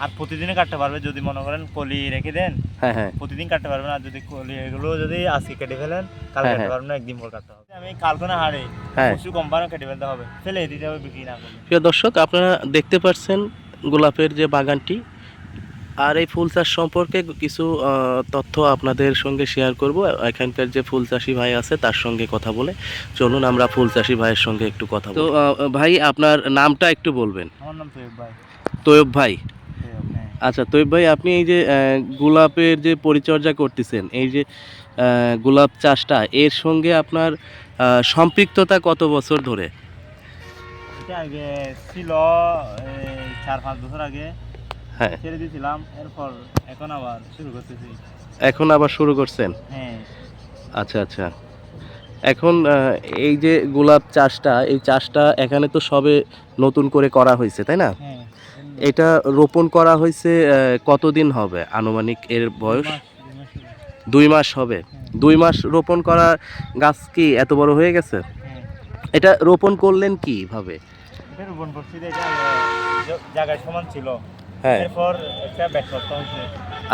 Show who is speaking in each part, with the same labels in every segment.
Speaker 1: আর প্রতিদিনই কাটতে পারবে যদি মনে করেন কলি রেখে দেন।
Speaker 2: হ্যাঁ হ্যাঁ
Speaker 1: প্রতিদিন কাটতে পারবেন, আর যদি কলি এগুলো যদি আজকে কেটে ফেলেন কাল
Speaker 2: হ্যাঁ,
Speaker 1: কাটতে
Speaker 2: হ্যাঁ।
Speaker 1: পারবেন না, একদিন পর কাটতে হবে। আমি কালকে না হারে
Speaker 2: হ্যাঁ।
Speaker 1: পরশু কোম্পানি কেটে ফেলতে হবে, ফেলে দিতে হবে, বিক্রি না করলে।
Speaker 2: প্রিয় দর্শক, আপনারা দেখতে পাচ্ছেন গোলাপের যে বাগানটি, আর এই ফুল চাষ সম্পর্কে কিছু তথ্য আপনাদের সঙ্গে শেয়ার করব। এখানকার যে ফুল চাষি ভাই আছে তার সঙ্গে কথা বলে, চলুন আমরা ফুল চাষি ভাইয়ের সঙ্গে একটু কথা বলি। তো ভাই, আপনার নামটা একটু বলবেন।
Speaker 1: আমার নাম তৈয়ব ভাই।
Speaker 2: তৈয়ব ভাই।
Speaker 1: তৈয়ব, হ্যাঁ।
Speaker 2: আচ্ছা তৈয়ব ভাই, আপনি এই যে গোলাপের যে পরিচর্যা করতেছেন, এই যে গোলাপ চাষটা, এর সঙ্গে আপনার সম্পৃক্ততা কত বছর ধরে?
Speaker 1: এটা আগে ছিল 4-5 বছর আগে
Speaker 2: হ্যাঁ।
Speaker 1: ছেড়ে দিয়েছিলাম, এরপর এখন আবার শুরু করতেছি।
Speaker 2: এখন আবার শুরু করছেন?
Speaker 1: হ্যাঁ।
Speaker 2: আচ্ছা আচ্ছা। এখন এই যে গোলাপ চাষটা, এই চাষটা এখানে তো সবে নতুন করে করা হয়েছে, তাই না?
Speaker 1: হ্যাঁ।
Speaker 2: এটা রোপণ করা হয়েছে কতদিন হবে আনুমানিক এর বয়স? 2 মাস হবে। 2 মাস রোপণ করা গাছ কি এত বড় হয়ে গেছে?
Speaker 1: হ্যাঁ।
Speaker 2: এটা রোপণ করলেন কিভাবে?
Speaker 1: এটা রোপণ করছি, এটা জায়গায় সমান ছিল।
Speaker 2: হ্যাঁ।
Speaker 1: এরপর একটা ব্যাট করতে হয়েছে।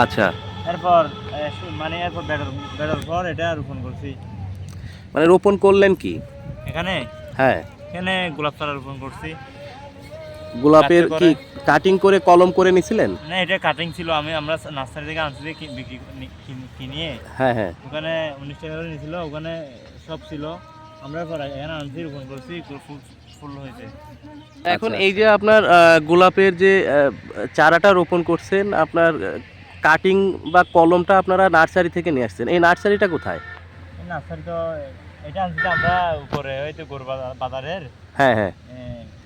Speaker 2: আচ্ছা,
Speaker 1: এরপর এরপর ব্যাটার পর এটা রোপণ করছি।
Speaker 2: মানে রোপণ করলেন কি
Speaker 1: এখানে
Speaker 2: হ্যাঁ,
Speaker 1: এখানে গোলাপ চারা রোপণ করছি।
Speaker 2: গোলাপের
Speaker 1: কাটতে
Speaker 2: কি
Speaker 1: করে।
Speaker 2: কাটিং করে কলম করে নিছিলেন?
Speaker 1: না, এটা কাটিং ছিল, আমরা নার্সারি থেকে আনছি, বিক্রি কিনিয়ে।
Speaker 2: হ্যাঁ হ্যাঁ।
Speaker 1: ওখানে 19 টাকা করে নিয়েছিল, ওখানে সব ছিল। আমরা এখানে আনছি, রোপণ করছি, ফুল হয়েছে।
Speaker 2: এখন এই যে আপনার গোলাপের যে চারাটা রোপণ করছেন, আপনার কাটিং বা কলমটা আপনারা নার্সারি থেকে নিয়ে আসছেন। এই নার্সারিটা কোথায়?
Speaker 1: নার্সারি তো এটা আনছি আমরা উপরে, হয়তো গরু বাজারের
Speaker 2: হ্যাঁ হ্যাঁ।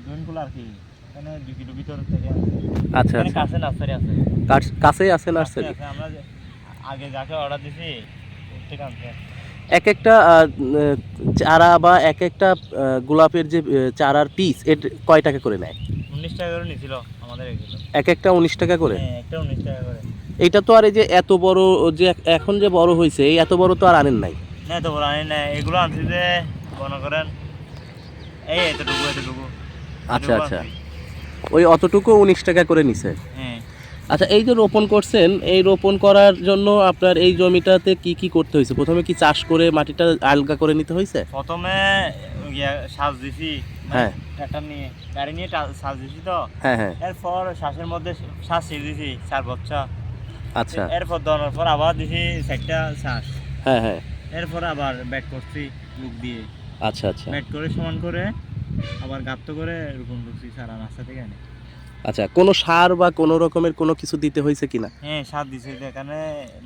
Speaker 1: জমিগুলো আর কি, এখানে 2 কিলো ভিতর থেকে।
Speaker 2: আচ্ছা
Speaker 1: এখানে
Speaker 2: আচ্ছা।
Speaker 1: কাছে নার্সারি আছে।
Speaker 2: কাছেই আছে নার্সারি?
Speaker 1: আছে, আমরা আগে যাকে অর্ডার দিছি ওর থেকে আনছি।
Speaker 2: এক একটা চারা বা এক একটা গোলাপের যে চারার পিস, এর কয় টাকা করে নেয়?
Speaker 1: 19 টাকা করে নিয়েছিল আমাদের এগুলো।
Speaker 2: এক একটা 19 টাকা করে?
Speaker 1: হ্যাঁ, একটা 19 টাকা করে।
Speaker 2: এইটা তো আর এই যে এত বড়, যে এখন যে বড় হয়েছে, এই এত বড় তো আর আনেন নাই?
Speaker 1: না, তো বড় আনি না, এগুলো আনছি যে মনে করেন এই এতটুকু।
Speaker 2: আচ্ছা আচ্ছা। ওই অতটুকু 19 টাকা করে নিছে?
Speaker 1: হ্যাঁ।
Speaker 2: আচ্ছা, এই যে রোপণ করছেন, এই রোপণ করার জন্য আপনার এই জমিটাতে কি কি করতে হয়েছে? প্রথমে কি চাষ করে মাটিটা আলগা করে নিতে হয়েছে?
Speaker 1: প্রথমে সাজ দিছি,
Speaker 2: হ্যাঁ।
Speaker 1: ট্রাক্টর নিয়ে গাড়ি নিয়ে সাজ দিছি তো।
Speaker 2: হ্যাঁ হ্যাঁ।
Speaker 1: এরপর শ্বাসের মধ্যে শ্বাস ছেড়ে দিছি 4 বছর।
Speaker 2: আচ্ছা।
Speaker 1: এরপর দেওয়ার পর আবার দিছি 4টা শ্বাস।
Speaker 2: হ্যাঁ হ্যাঁ।
Speaker 1: এরপর আবার ব্যাট করছি লুক দিয়ে।
Speaker 2: আচ্ছা আচ্ছা।
Speaker 1: ব্যাট করে সমান করে আবার গাঁত করে রোপণ করছি সারা রাস্তা থেকে এনে।
Speaker 2: আচ্ছা, কোনো সার বা কোনো রকমের কোনো কিছু দিতে হয়েছে কিনা?
Speaker 1: হ্যাঁ, সার দিছি এখানে,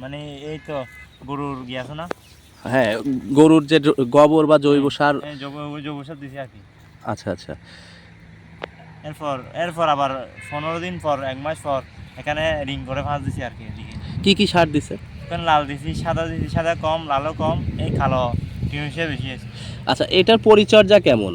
Speaker 1: মানে এই তো গরুর গিয়ে আছে না।
Speaker 2: হ্যাঁ, গরুর যে গোবর বা জৈব সার।
Speaker 1: হ্যাঁ, জৈব সার দিছি আর কি।
Speaker 2: আচ্ছা আচ্ছা।
Speaker 1: এরপর আবার 15 দিন পর, 1 মাস পর এখানে রিং করে ভাঁজ দিছি আর কি। এদিকে
Speaker 2: কি কি সার দিছে?
Speaker 1: এখানে লাল দিছি, সাদা দিছি, সাদা কম, লালও কম, এই কালো টিন হিসেবে বেশি আছে।
Speaker 2: আচ্ছা, এটার পরিচর্যা কেমন?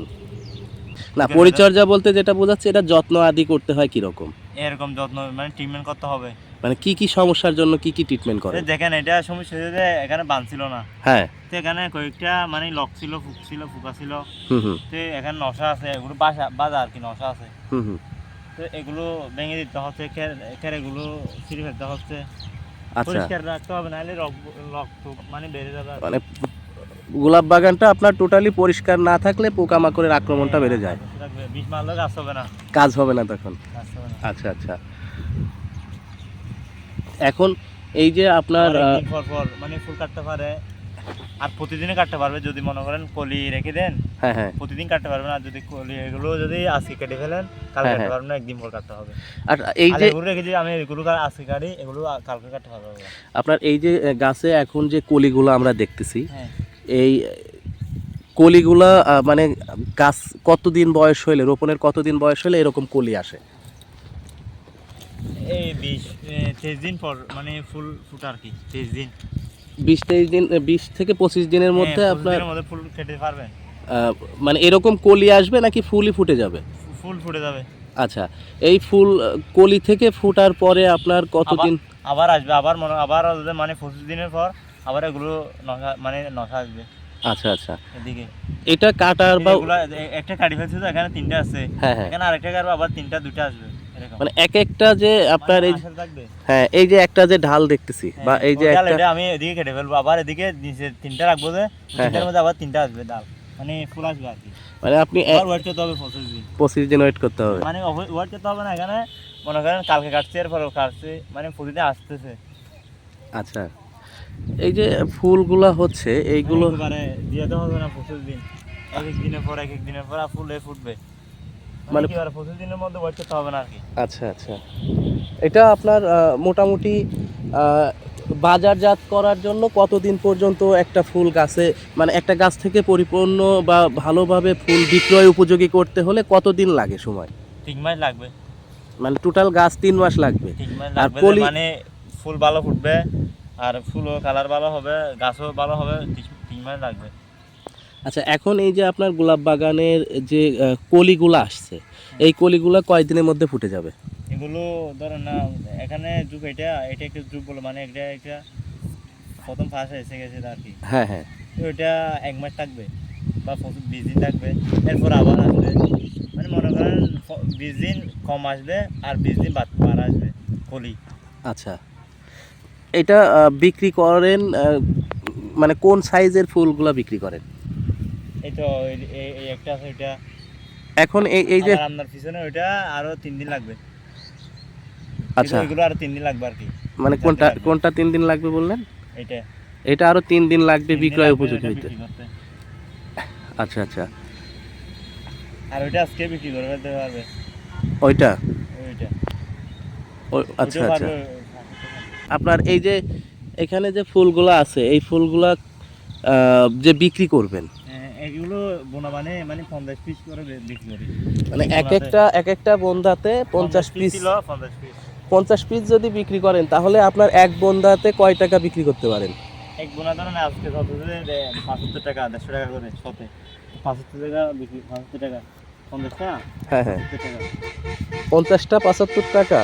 Speaker 2: না, পরিচর্যা বলতে যেটা বোঝাচ্ছে, এটা যত্ন আদি করতে হয় কিরকম?
Speaker 1: এরকম যত্ন, মানে ট্রিটমেন্ট করতে হবে।
Speaker 2: মানে কি কি সমস্যার জন্য কি কি ট্রিটমেন্ট করে?
Speaker 1: দেখেন, এটা সমস্যা হয়েছে, এখানে বান ছিল না।
Speaker 2: হ্যাঁ।
Speaker 1: তো এখানে কয়েকটা মানে লক ছিল, ফুকা ছিল।
Speaker 2: হুম হুম।
Speaker 1: তো এখানে নশা আছে, এগুলো বাজা আর কি, নশা আছে।
Speaker 2: হুম হুম।
Speaker 1: তো এগুলো ভেঙে দিতে হচ্ছে, এগুলো ছিঁড়ে ফেলতে হচ্ছে।
Speaker 2: আচ্ছা,
Speaker 1: পরিষ্কার রাখতে হবে, নাহলে রক্ত মানে বেড়ে যাবে।
Speaker 2: মানে গোলাপ বাগানটা আপনার টোটালি পরিষ্কার না থাকলে পোকামাকড়ের আক্রমণটা বেড়ে যায়।
Speaker 1: বিষ মারলে গাছ হবে না।
Speaker 2: কাজ হবে না তখন।
Speaker 1: গাছ হবে না।
Speaker 2: আচ্ছা আচ্ছা। এখন এই যে আপনার
Speaker 1: একদিন পর মানে ফুল কাটতে পারে, আর প্রতিদিনই কাটতে পারবে যদি মনে করেন কলি রেখে দেন।
Speaker 2: হ্যাঁ হ্যাঁ।
Speaker 1: প্রতিদিন কাটতে পারবে না, যদি কলি এগুলো যদি আজকে কেটে ফেলেন কাল
Speaker 2: হ্যাঁ,
Speaker 1: কাটতে
Speaker 2: হ্যাঁ।
Speaker 1: পারবে না, একদিন পর কাটতে হবে।
Speaker 2: আর এই
Speaker 1: আর
Speaker 2: যে
Speaker 1: এগুলো রেখে, আমি এগুলো আজকে কাটি, এগুলো কালকে কাটতে পারবে না।
Speaker 2: আপনার এই যে গাছে এখন যে কলিগুলো আমরা দেখতেছি,
Speaker 1: হ্যাঁ।
Speaker 2: এই কলিগুলা মানে গাছ কতদিন বয়স হলে, রোপণের কতদিন বয়স হলে এরকম কলি আসে?
Speaker 1: এই 20-23 দিন পর মানে ফুল ফুটা আর কি। 23 দিন,
Speaker 2: 20-23 দিন, 20 থেকে 25 দিনের মধ্যে
Speaker 1: হ্যাঁ, 25
Speaker 2: আপনার
Speaker 1: দিনের মধ্যে ফুল কেটে পারবেন।
Speaker 2: মানে এরকম কলি আসবে নাকি ফুলই ফুটে যাবে?
Speaker 1: ফুল ফুটে যাবে।
Speaker 2: আচ্ছা, এই ফুল কলি থেকে ফুটার পরে আপনার কতদিন?
Speaker 1: আবার আসবে, আবার আসবে, মানে 25 দিনের পর আবার এগুলো নশা আসবে।
Speaker 2: আচ্ছা আচ্ছা।
Speaker 1: এদিকে
Speaker 2: এটা কাটার বা
Speaker 1: এগুলা একটা কাটি ফেলছে, তো এখানে 3টা আছে।
Speaker 2: হ্যাঁ হ্যাঁ।
Speaker 1: এখানে আরেকটা কাটবে, আবার 3টা 2টা আসবে এরকম।
Speaker 2: মানে এক একটা যে আপনার এই
Speaker 1: আসল থাকবে।
Speaker 2: হ্যাঁ এই যে একটা যে ঢাল দেখতেছি বা এই যে
Speaker 1: ওই ডাল
Speaker 2: একটা
Speaker 1: এটা আমি এদিকে কেটে ফেলবো, আবার এদিকে নিচে 3টা রাখবো, যে
Speaker 2: হ্যাঁ,
Speaker 1: 3টার
Speaker 2: হ্যাঁ।
Speaker 1: মধ্যে আবার 3টা আসবে ডাল, মানে ফুল আসবে আর কি।
Speaker 2: মানে আপনি
Speaker 1: আবার ওয়েট করতে হবে 25 দিন।
Speaker 2: 25 দিন ওয়েট করতে হবে।
Speaker 1: মানে ওয়েট করতে হবে না, এখানে মনে করেন কালকে কাটছে, এরপর কাটছে, মানে প্রতিদিন আসতেছে।
Speaker 2: আচ্ছা এই যে ফুলগুলা হচ্ছে এইগুলো
Speaker 1: একবারে দিতে হবে না 25 দিন, এক এক দিনের পর এক এক দিনের পর ফুলে ফুটবে, মানে
Speaker 2: মানে
Speaker 1: কি আর 25 দিনের মধ্যে ওয়েট করতে হবে না আর কি।
Speaker 2: আচ্ছা আচ্ছা এটা আপনার মোটামুটি বাজারজাত করার জন্য কতদিন পর্যন্ত একটা ফুল গাছে মানে একটা গাছ থেকে পরিপূর্ণ বা ভালোভাবে ফুল বিক্রয় উপযোগী করতে হলে কতদিন লাগে সময়?
Speaker 1: 3 মাস লাগবে।
Speaker 2: মানে টোটাল গাছ 3 মাস লাগবে।
Speaker 1: 3 মাস
Speaker 2: আর
Speaker 1: লাগবে,
Speaker 2: কলি
Speaker 1: মানে ফুল ভালো ফুটবে আর ফুলও কালার ভালো হবে, গাছও ভালো হবে, 3 মাস লাগবে।
Speaker 2: আচ্ছা এখন এই যে আপনার গোলাপ বাগানের যে কলিগুলো আসছে এই কলিগুলো কয়দিনের মধ্যে ফুটে যাবে?
Speaker 1: এগুলো ধরেন না, এখানে যুগ এটা একটা যুগ বলে, মানে একটা প্রথম ফার্স্ট এসে গেছে আর কি।
Speaker 2: হ্যাঁ হ্যাঁ
Speaker 1: তো এটা 1 মাস থাকবে বা 20 দিন থাকবে, এরপর আবার আসবে, মানে মনে করেন 20 দিন কম আসবে আর 20 দিন বাড়া আসবে কলি।
Speaker 2: আচ্ছা এটা বিক্রি করেন মানে কোন সাইজের ফুলগুলা বিক্রি করেন?
Speaker 1: এই তো এই একটা আছে, এটা
Speaker 2: এখন এই যে
Speaker 1: আপনার পিছনে ওইটা আরো 3 দিন লাগবে।
Speaker 2: আচ্ছা
Speaker 1: এগুলো আরো 3 দিন লাগবে আর কি।
Speaker 2: মানে কোনটা 3 দিন লাগবে বললেন?
Speaker 1: এটা
Speaker 2: এটা আরো 3 দিন লাগবে
Speaker 1: 3 দিন
Speaker 2: বিক্রয়
Speaker 1: লাগবে
Speaker 2: উপযোগী
Speaker 1: এটা
Speaker 2: হইতে।
Speaker 1: বিক্রি করতে।
Speaker 2: আচ্ছা আচ্ছা
Speaker 1: আর ওইটা আজকে বিক্রি করে ফেলতে পারবে
Speaker 2: ওইটা
Speaker 1: ওইটা।
Speaker 2: আচ্ছা
Speaker 1: ওইটাও
Speaker 2: আচ্ছা
Speaker 1: পারবে।
Speaker 2: আপনার এই যে এখানে যে ফুলগুলা আছে এই ফুলগুলা যে বিক্রি করবেন
Speaker 1: এগুলো বোনা মানে 50 পিস করে বিক্রি করি।
Speaker 2: মানে এক একটা বন্ধাতে 50 পিস
Speaker 1: ছিল, 50 পিস।
Speaker 2: 50 পিস যদি বিক্রি করেন তাহলে আপনার এক বন্ধাতে কয় টাকা বিক্রি করতে পারেন?
Speaker 1: এক বোনা ধরেন আজকে 75 টাকা 150 টাকা করে শতে, 75 টাকা বিক্রি, 75 টাকা 50 টাকা,
Speaker 2: হ্যাঁ হ্যাঁ
Speaker 1: 75 টাকা।
Speaker 2: 50টা 75 টাকা।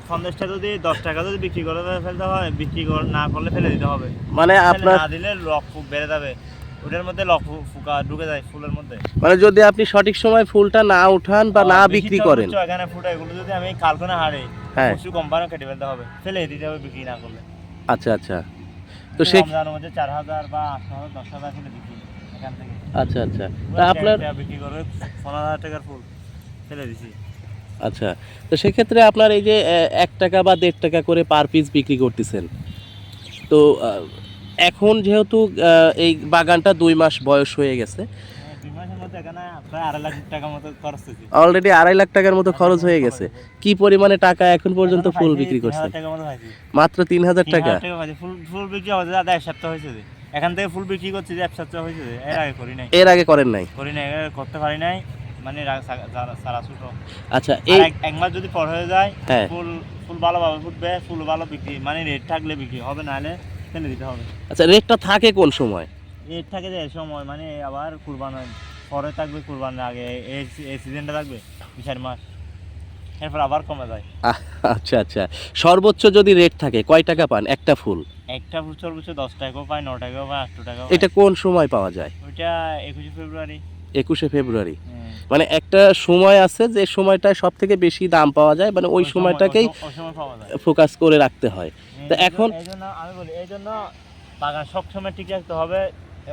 Speaker 1: 50টা যদি 10 টাকা যদি বিক্রি করে ফেলতে হয়, বিক্রি না করলে ফেলে দিতে হবে।
Speaker 2: মানে
Speaker 1: ফেলে
Speaker 2: আপনার
Speaker 1: না দিলে লক ফুক বেড়ে যাবে, ওটার মধ্যে লক ফুকা ঢুকে যায় ফুলের মধ্যে।
Speaker 2: মানে যদি আপনি সঠিক সময় ফুলটা না উঠান বা না
Speaker 1: বেশি
Speaker 2: বিক্রি
Speaker 1: চর্বি
Speaker 2: করেন
Speaker 1: এখানে ফুটা, এগুলো যদি আমি কালকে না হারে
Speaker 2: হ্যাঁ
Speaker 1: পশু কোম্পানি কেটে ফেলতে হবে, ফেলে দিতে হবে বিক্রি না করলে।
Speaker 2: আচ্ছা আচ্ছা তো সে
Speaker 1: রমজানের মধ্যে 4000 বা 8000 10,000 ফেলে দিচ্ছি এখান থেকে।
Speaker 2: আচ্ছা আচ্ছা তা আপনার
Speaker 1: বিক্রি করবে 15,000 টাকার ফুল ফেলে দিছি।
Speaker 2: আচ্ছা তো সেক্ষেত্রে আপনার এই যে 1 টাকা বা 1.5 টাকা করে পার পিস বিক্রি করতেছেন তো এখন যেহেতু এই বাগানটা 2 মাস বয়স হয়ে গেছে
Speaker 1: 2 মাসের মধ্যে এখানে প্রায় 2.5 লাখ টাকার মতো খরচ হয়েছে।
Speaker 2: অলরেডি 2.5 লাখ টাকার মতো খরচ হয়ে গেছে। কি পরিমাণে টাকা এখন পর্যন্ত ফুল বিক্রি করছেন?
Speaker 1: 3,000 টাকা মতো পাইছি।
Speaker 2: মাত্র 3,000 টাকা।
Speaker 1: 3,000 টাকা পাইছি। ফুল বিক্রি হয়েছে দাদা 1 সপ্তাহ হয়েছে যে। এখান থেকে ফুল বিক্রি করছি যে 1 সপ্তাহ হয়েছে যে। এর আগে করি নাই।
Speaker 2: এর আগে করেন নাই?
Speaker 1: করি নাই, করতে পারি নাই, মানে সারা ছোট।
Speaker 2: আচ্ছা
Speaker 1: এই
Speaker 2: এই
Speaker 1: 1 মাস যদি পর হয়ে যায়
Speaker 2: হ্যাঁ
Speaker 1: ফুল ভালোভাবে ফুটবে, ফুল ভালো বিক্রি, মানে রেট থাকলে বিক্রি হবে, নাহলে ফেলে দিতে হবে।
Speaker 2: আচ্ছা রেটটা থাকে কোন সময়?
Speaker 1: রেট থাকে যে এই সময়, মানে আবার কুরবানের পরে থাকবে, কুরবানের আগে এই সিজনটা থাকবে 2-4 মাস, এরপর আবার কমে যায়।
Speaker 2: আচ্ছা আচ্ছা সর্বোচ্চ যদি রেট থাকে কয় টাকা পান একটা ফুল?
Speaker 1: একটা ফুল সর্বোচ্চ 10 টাকাও পায়, 9 টাকাও পায়, 8 টাকাও
Speaker 2: এটা কোন সময় পাওয়া যায়?
Speaker 1: ওইটা 21 ফেব্রুয়ারি।
Speaker 2: 21শে ফেব্রুয়ারি মানে একটা সময় আছে যে সময়টায় সব থেকে বেশি দাম পাওয়া যায়, মানে ওই সময়টাকেই
Speaker 1: ওই সময় পাওয়া যায়।
Speaker 2: ফোকাস করে রাখতে হয়। তো এখন
Speaker 1: এই জন্য আমি বলি, এই জন্য বাগান সবসময় ঠিক রাখতে হবে,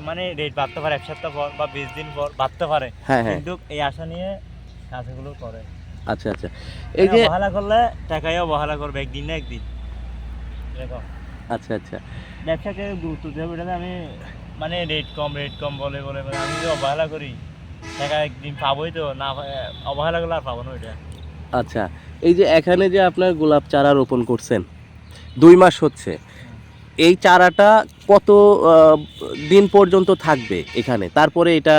Speaker 1: মানে রেট বাড়তে পারে 1 সপ্তাহ পর বা 20 দিন পর বাড়তে পারে,
Speaker 2: হ্যাঁ হ্যাঁ
Speaker 1: কিন্তু এই আশা নিয়ে কাজগুলো করে।
Speaker 2: আচ্ছা আচ্ছা এই যে
Speaker 1: অবহেলা করলে টাকায় অবহেলা করবে, একদিন না একদিন এরকম।
Speaker 2: আচ্ছা আচ্ছা
Speaker 1: ব্যবসাকে গুরুত্ব দেবো, এটাতে আমি মানে রেট কম বলে আমি যদি অবহেলা করি টাকা একদিন পাবোই, তো না অবহেলা করলে আর পাবো না ওইটা।
Speaker 2: আচ্ছা এই যে এখানে যে আপনার গোলাপ চারা রোপণ করছেন 2 মাস হচ্ছে, এই চারাটা কত দিন পর্যন্ত থাকবে এখানে, তারপরে এটা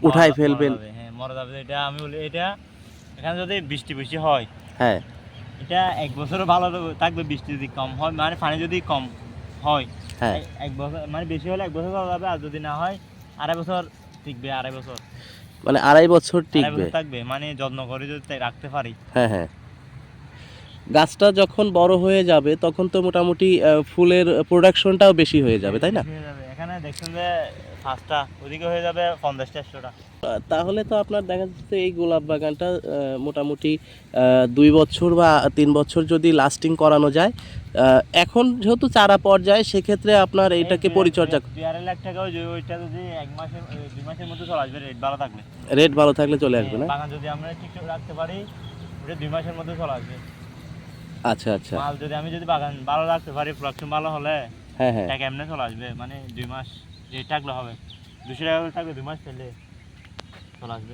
Speaker 2: উঠায় ফেলবেন?
Speaker 1: হ্যাঁ মরে যাবে এটা, আমি বলি এটা এখানে যদি বৃষ্টি বেশি হয়
Speaker 2: হ্যাঁ
Speaker 1: এটা 1 বছরও ভালো থাকবে, বৃষ্টি যদি কম হয়, মানে পানি যদি কম হয়
Speaker 2: হ্যাঁ
Speaker 1: 1 বছর, মানে বেশি হলে 1 বছর ভালো যাবে, আর যদি না হয় 2.5 বছর টিকবে, 2.5 বছর,
Speaker 2: মানে 2.5 বছর
Speaker 1: 2.5
Speaker 2: টিকবে।
Speaker 1: বছর থাকবে, মানে যত্ন করে যদি রাখতে পারি।
Speaker 2: হ্যাঁ হ্যাঁ গাছটা যখন বড় হয়ে যাবে তখন তো মোটামুটি ফুলের প্রোডাকশনটাও বেশি হয়ে যাবে তাই না?
Speaker 1: বেশি হয়ে যাবে। এখানে দেখছেন যে 5টা ওদিকে হয়ে যাবে 50-100টা।
Speaker 2: তাহলে তো আপনার দেখা যাচ্ছে এই গোলাপ বাগানটা মোটামুটি 2 বছর বা 3 বছর যদি লাস্টিং করানো যায়, এখন যেহেতু চারা পর্যায়ে সেক্ষেত্রে আপনার এইটাকে পরিচর্যা
Speaker 1: 2.5 লাখ টাকা ওইটা যদি 2 মাসের মধ্যে চলে আসবে রেট ভালো থাকলে।
Speaker 2: রেট ভালো থাকলে চলে আসবে না?
Speaker 1: বাগান যদি আমরা ঠিক রাখতে পারি ওটা 2 মাসের মধ্যে চলে আসবে।
Speaker 2: আচ্ছা আচ্ছা।
Speaker 1: মাল যদি আমি যদি বাগান ভালো রাখতে পারি, প্রোডাকশন ভালো হলে
Speaker 2: হ্যাঁ হ্যাঁ।
Speaker 1: টাকা এমনি চলে আসবে, মানে 2 মাস রেট থাকলে হবে, 200 টাকা করে থাকবে 2 মাস পেলে চলে আসবে।